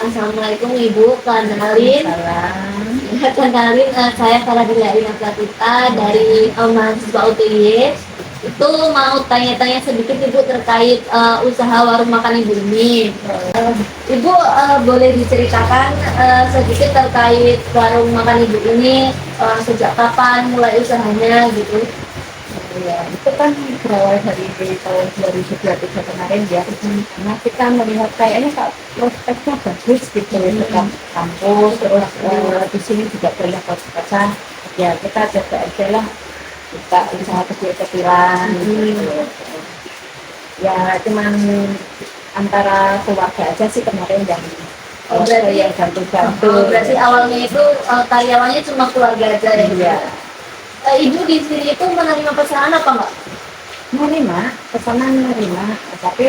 Assalamualaikum Ibu, kenalin. Kenalin, saya Faradila Pratita dari mahasiswa UTY. Itu mau tanya-tanya sedikit Ibu terkait usaha warung makan Ibu ini. Ibu boleh diceritakan sedikit terkait warung makan Ibu ini, sejak kapan mulai usahanya gitu? Ya, itu kan berawal dari tahun 2023 kemarin ya. Nah, kita melihat kayaknya prospeknya bagus gitu ya, tentang kampus, terus di sini juga banyak kos-kosan. Ya, kita coba aja lah buka usaha kecil-kecilan gitu. Ya, cuman antara keluarga aja sih kemarin berarti yang bantu-bantu. berarti awalnya itu karyawannya cuma keluarga aja ya? Iya. Ibu di sini itu menerima pesanan apa enggak? Menerima, tapi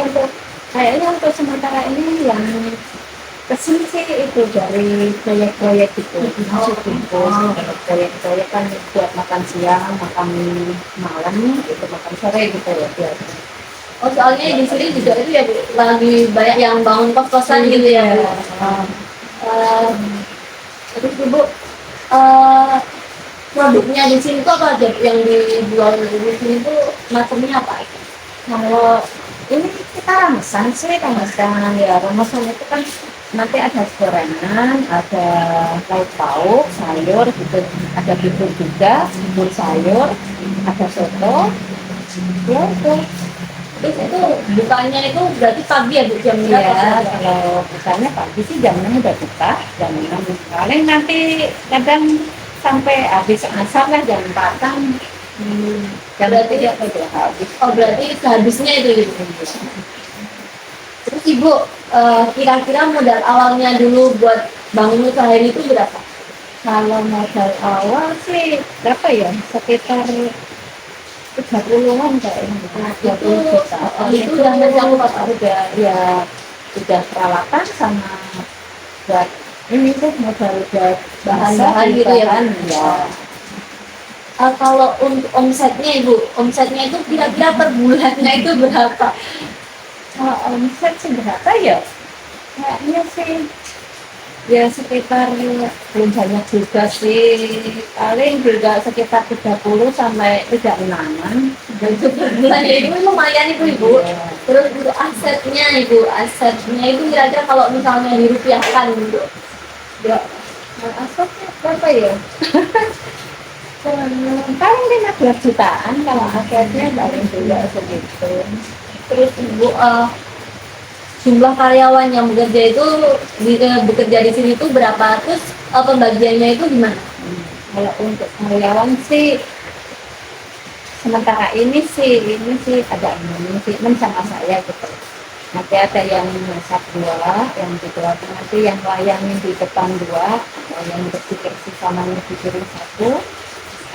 kayaknya untuk sementara ini yang kesini sih itu dari proyek-proyek itu masuk proyek-proyek kan buat makan siang, makan malam, itu makan sore gitu ya biasa. Oh, soalnya di sini juga itu ya Bu, lagi banyak yang bangun kos-kosan gitu ya Bu. Terus Ibu, produknya di sini tuh apa aja yang dijual di sini tuh macamnya apa? Kalau ini kita ramesan ya, ramesan itu kan nanti ada gorengan, ada lauk pauk, sayur gitu, ada bubur juga, bubur sayur, ada soto, ya itu. Terus itu bukanya itu berarti pagi ya Bu, jam berapa? Ya, kalau bukanya pagi sih jamnya udah buka, jam 6. Paling nanti kadang sampai habis asar lah jam 4-an. Berarti dia udah habis. Oh, berarti sehabisnya itu gitu. Terus Ibu, kira-kira modal awalnya dulu buat bangun usaha ini itu berapa? Kalau modal awal sih berapa ya? Sekitar 30-an kayaknya. Itu udah mencakup apa? Udah peralatan sama buat ini tuh modal buat Bahan-bahan gitu ya. Ya. Kalau untuk omsetnya Ibu, omsetnya itu kira-kira per bulannya itu berapa? Omset sih berapa ya? Kayaknya sih ya sekitar belum banyak juga sih, paling juga sekitar 30 sampai 36-an. Itu per bulan ya Ibu, lumayan itu Ibu. Terus untuk asetnya itu kira-kira kalau misalnya dirupiahkan gitu. Ya, asetnya berapa ya? Paling 15 jutaan kalau asetnya, paling juga segitu. Terus Ibu, jumlah karyawan yang bekerja itu bekerja di sini itu berapa? Terus pembagiannya itu gimana? Kalau untuk karyawan sih sementara ini sih ada ini sih 6 sama saya gitu. Nanti ada yang masak 2, yang di belakang nanti yang layani di depan 2, yang bersih-bersih sama yang di piring 1.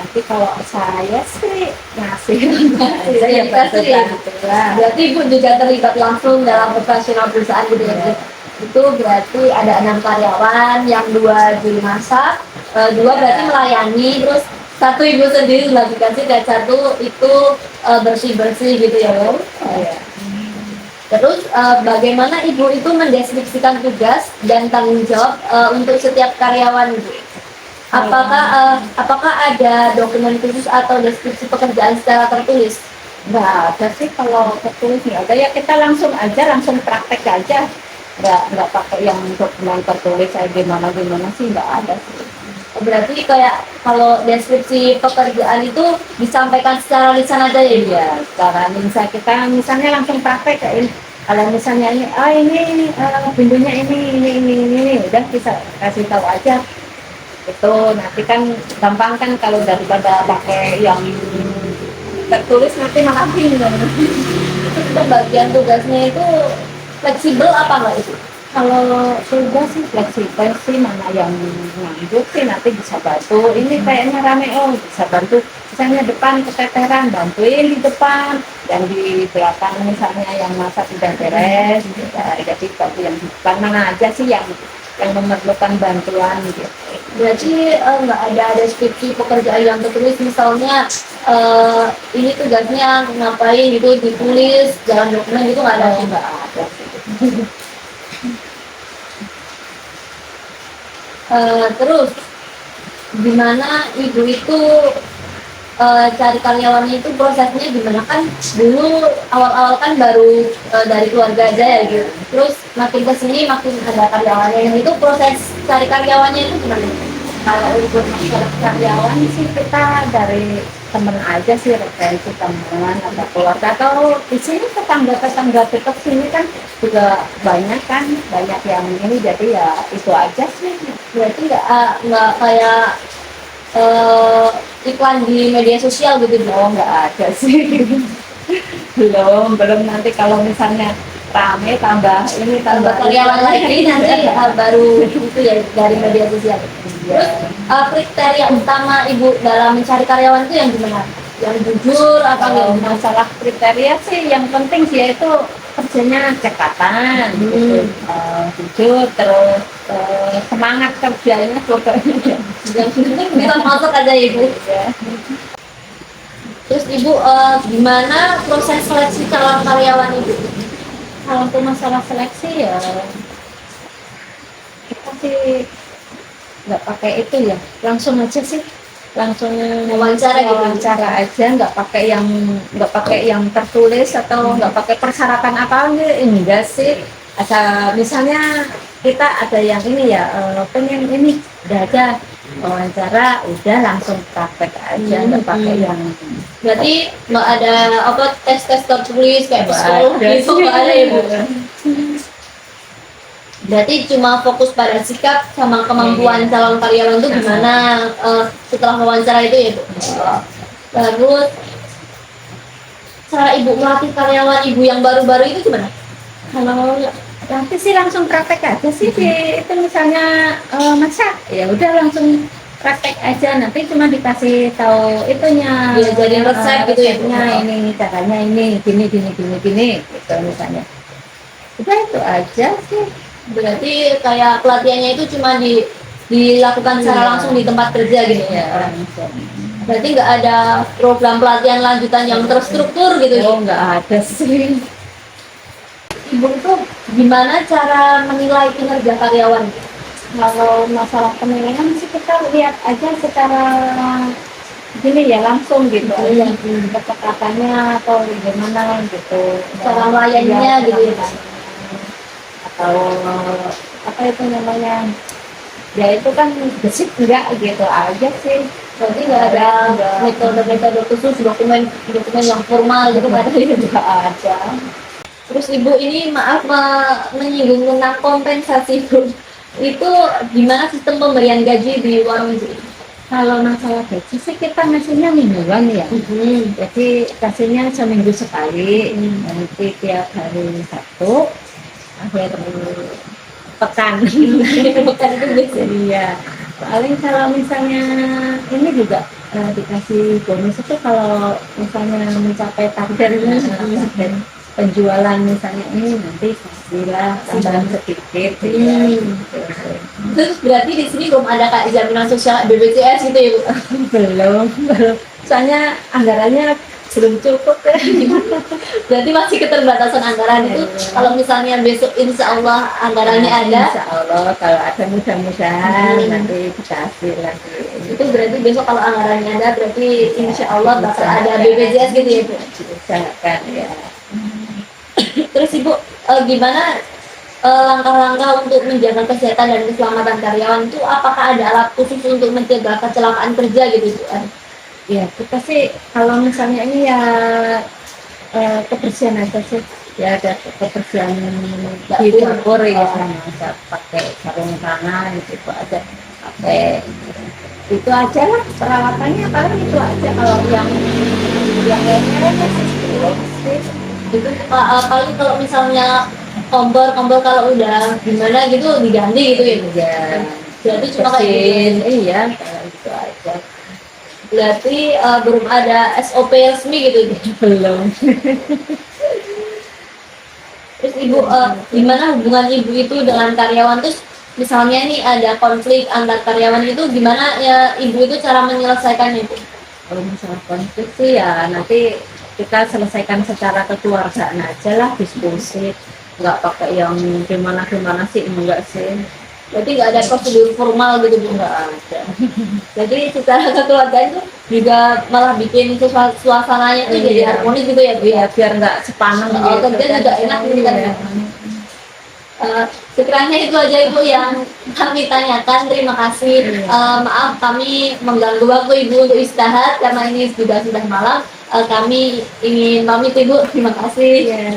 Nanti kalau saya sih ngasih Saya kasih ya. Berarti Ibu juga terlibat langsung dalam operasional perusahaan gitu ya. Itu berarti ada 6 karyawan, yang 2 juru masak, 2 berarti melayani, terus 1 Ibu sendiri sebagai kasih, dan 1 itu bersih-bersih gitu ya Bu. Terus bagaimana Ibu itu mendeskripsikan tugas dan tanggung jawab untuk setiap karyawan Ibu? Apakah ada dokumen khusus atau deskripsi pekerjaan secara tertulis? Nggak ada sih kalau tertulis, nggak ada ya, kita langsung praktek aja, nggak pakai yang dokumen tertulis kayak gimana sih, nggak ada sih. Berarti kayak kalau deskripsi pekerjaan itu disampaikan secara lisan aja ya? Iya, secara lisan, kita misalnya langsung praktek kayak kalau misalnya ini bumbunya ini udah bisa kasih tahu aja itu nanti kan gampang kan kalau daripada pakai yang tertulis nanti malah bingung. Itu pembagian tugasnya itu fleksibel apa enggak itu? Kalau tugas sih fleksibel sih, mana yang nganggur sih nanti bisa bantu. Ini kayaknya rame, oh bisa bantu. Misalnya depan keteteran, bantuin di depan. Dan di belakang misalnya yang masak udah beres. Ya, jadi bantu yang di depan mana aja sih yang memerlukan bantuan gitu. Berarti nggak ada deskripsi pekerjaan yang tertulis, misalnya ini tugasnya ngapain gitu ditulis dalam dokumen gitu nggak ada. Oh, nggak ada sih. Terus gimana ibu itu cari karyawannya itu prosesnya gimana, kan dulu awal-awal kan baru dari keluarga aja ya gitu, terus makin kesini makin ada karyawannya, yang itu proses cari karyawannya itu gimana? Kalau untuk masalah karyawan sih kita dari temen aja sih, referensi teman atau keluarga, atau di sini tetangga dekat sini kan juga banyak yang ini, jadi ya itu aja sih. Berarti nggak kayak iklan di media sosial gitu dong? Oh, nggak ada sih. belum nanti kalau misalnya rame tambah Karyawan lagi nanti baru itu ya dari media sosial. Terus kriteria utama ibu dalam mencari karyawan itu yang gimana? Yang jujur apa Kalau enggak? masalah kriteria sih yang penting sih yaitu kerjanya cekatan, gitu. Jujur, terus semangat kerjanya pokoknya. Yang penting bisa masuk aja ibu. Ya. Terus ibu gimana proses seleksi calon karyawan ibu? Kalau untuk masalah seleksi ya kita sih nggak pakai itu ya, langsung aja sih, langsung Wawancara gitu? wawancara aja, nggak pakai yang tertulis atau nggak pakai persyaratan apa enggak sih. Asal misalnya kita ada yang ini ya, pengen ini udah aja wawancara, udah langsung praktek aja, nggak pakai yang. Berarti nggak ada apa tes tertulis kayak Nggak psikolog ada gitu, sih. nggak ada ibu. Berarti cuma fokus pada sikap sama kemampuan calon karyawan itu gimana setelah wawancara itu ya bu. Terus cara ibu melatih karyawan ibu yang baru-baru itu gimana? Kalau nanti sih langsung praktek aja sih, itu misalnya masak ya udah langsung praktek aja, nanti cuma dikasih tahu itunya, Diajarin resep gitu ya, Bu? resepnya, ini caranya ini gini gitu misalnya, udah itu aja sih. Berarti kayak pelatihannya itu cuma dilakukan secara langsung di tempat kerja gitu ya? Langsung. Berarti nggak ada program pelatihan lanjutan yang terstruktur gitu? Oh, nggak ada sih. Ibu itu gimana cara menilai kinerja karyawan? Kalau masalah penilaian sih kita lihat aja secara gini ya, langsung gitu aja, kepekatannya atau gimana gitu, Cara melayaninya gitu ya? atau apa itu namanya, ya itu kan gesit enggak gitu aja sih. Berarti nggak ada metode khusus, dokumen yang formal gitu kan? Nggak ada. Terus ibu ini maaf menyinggung tentang kompensasi bu. Itu gimana sistem pemberian gaji di warung ibu? Kalau masalah gaji sih kita ngasihnya mingguan ya, jadi kasihnya seminggu sekali, nanti tiap hari Sabtu akhir pekan. Bukan itu biasa. Iya, paling kalau misalnya ini juga dikasih bonus itu kalau misalnya mencapai target, target penjualan misalnya ini, nanti kasihlah tambahan sedikit. Terus berarti di sini belum ada kayak jaminan sosial BPJS gitu ya bu? belum soalnya anggarannya belum cukup ya. Berarti masih keterbatasan anggaran itu. Kalau misalnya besok insya Allah anggarannya ada, Insya Allah kalau ada mudah-mudahan nanti dikasih lagi. itu berarti besok kalau anggarannya ada berarti insya Allah bakal ada BPJS gitu ya bu? Diusahakan ya. Terus ibu gimana langkah-langkah untuk menjaga kesehatan dan keselamatan karyawan itu, apakah ada alat khusus untuk mencegah kecelakaan kerja gitu Bu? Ya kita sih kalau misalnya ini ya kebersihan aja sih, ya ada kebersihan di dapur ya, masa pakai sarung tangan gitu aja, pakai itu aja lah perawatannya, paling itu aja. Kalau yang lainnya sih Itu paling kalau misalnya kompor kalau udah gimana gitu diganti gitu ya. ya Berarti cuma kayak bersihin, gitu. iya kayak gitu aja. Berarti belum ada SOP resmi gitu. Belum. Terus ibu gimana hubungan ibu itu dengan karyawan, terus misalnya nih ada konflik antar karyawan itu gimana ya ibu itu cara menyelesaikannya itu? Kalau misalnya konflik sih ya nanti kita selesaikan secara kekeluargaan aja lah, diskusi, nggak pakai yang gimana gimana sih, enggak sih. Berarti nggak ada prosedur formal gitu bu? Enggak ada. Jadi secara kekeluargaan itu juga malah bikin suasananya tuh jadi Iya. harmonis gitu ya bu ya? Iya, biar nggak sepaneng Oh, gitu kerja juga enak gitu kan ya? Sekiranya itu aja ibu yang kami tanyakan. Terima kasih. Maaf kami mengganggu waktu ibu untuk istirahat karena ini juga sudah malam. Kami ingin pamit ibu. Terima kasih. Iya.